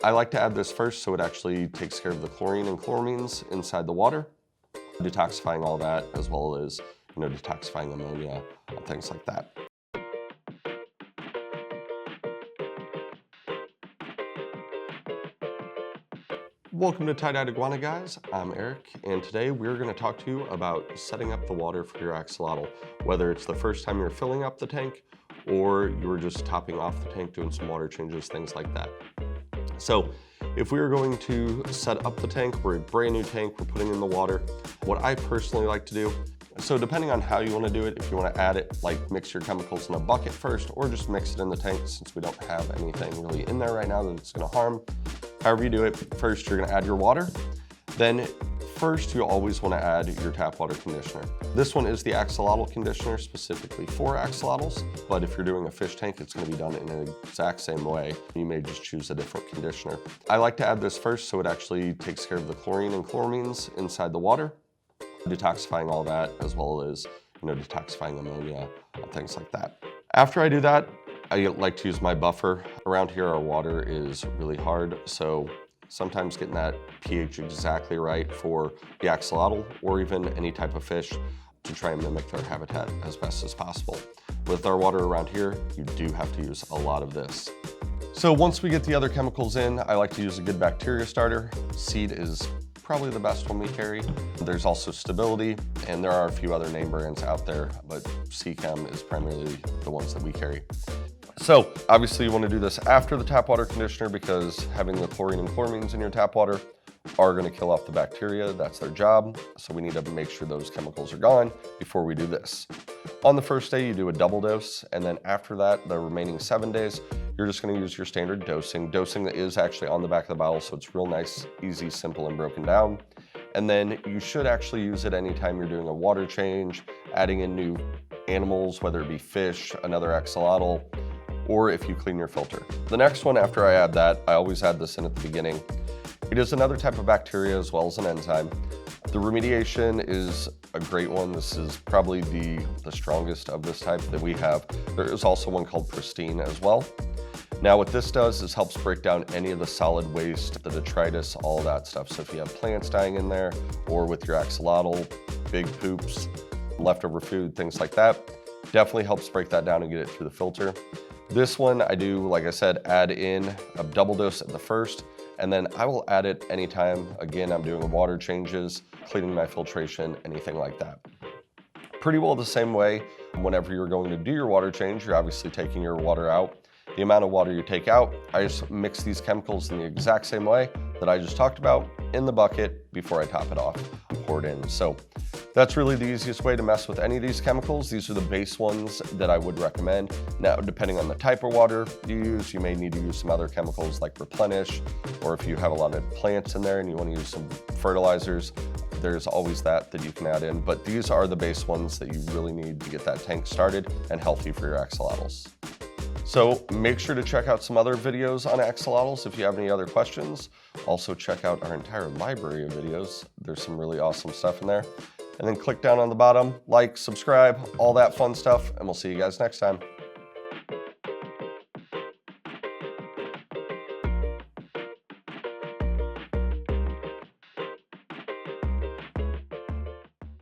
I like to add this first so it actually takes care of the chlorine and chloramines inside the water, detoxifying all that, as well as, detoxifying ammonia and things like that. Welcome to Tye-Dyed Iguana, guys. I'm Eric, and today we're going to talk to you about setting up the water for your axolotl, whether it's the first time you're filling up the tank or you're just topping off the tank, doing some water changes, things like that. So if we are going to set up the tank, we're a brand new tank, we're putting in the water. What I personally like to do, so depending on how you want to do it, if you want to add it, like mix your chemicals in a bucket first, or just mix it in the tank since we don't have anything really in there right now that it's going to harm. However you do it, first you're going to add your water. Then first you always want to add your tap water conditioner. This one is the axolotl conditioner specifically for axolotls, but if you're doing a fish tank, it's going to be done in an exact same way. You may just choose a different conditioner. I like to add this first so it actually takes care of the chlorine and chloramines inside the water, detoxifying all that, as well as, detoxifying ammonia and things like that. After I do that, I like to use my buffer. Around here, our water is really hard, so sometimes getting that pH exactly right for the axolotl or even any type of fish to try and mimic their habitat as best as possible. With our water around here, you do have to use a lot of this. So once we get the other chemicals in, I like to use a good bacteria starter. Seed is probably the best one we carry. There's also Stability, and there are a few other name brands out there, but Seachem is primarily the ones that we carry. So obviously you want to do this after the tap water conditioner because having the chlorine and chloramines in your tap water are going to kill off the bacteria. That's their job. So we need to make sure those chemicals are gone before we do this. On the first day, you do a double dose. And then after that, the remaining 7 days, you're just going to use your standard dosing. Dosing that is actually on the back of the bottle. So it's real nice, easy, simple, and broken down. And then you should actually use it anytime you're doing a water change, adding in new animals, whether it be fish, another axolotl, or if you clean your filter. The next one after I add that, I always add this in at the beginning. It is another type of bacteria as well as an enzyme. The remediation is a great one. This is probably the strongest of this type that we have. There is also one called Pristine as well. Now what this does is helps break down any of the solid waste, the detritus, all that stuff. So if you have plants dying in there or with your axolotl, big poops, leftover food, things like that, definitely helps break that down and get it through the filter. This one I do, like I said, add in a double dose at the first, and then I will add it anytime, again, I'm doing water changes, cleaning my filtration, anything like that. Pretty well the same way, whenever you're going to do your water change, you're obviously taking your water out. The amount of water you take out, I just mix these chemicals in the exact same way that I just talked about in the bucket before I top it off, pour it in. So that's really the easiest way to mess with any of these chemicals. These are the base ones that I would recommend. Now, depending on the type of water you use, you may need to use some other chemicals like Replenish, or if you have a lot of plants in there and you want to use some fertilizers, there's always that you can add in. But these are the base ones that you really need to get that tank started and healthy for your axolotls. So make sure to check out some other videos on axolotls if you have any other questions. Also check out our entire library of videos. There's some really awesome stuff in there. And then click down on the bottom, like, subscribe, all that fun stuff, and we'll see you guys next time.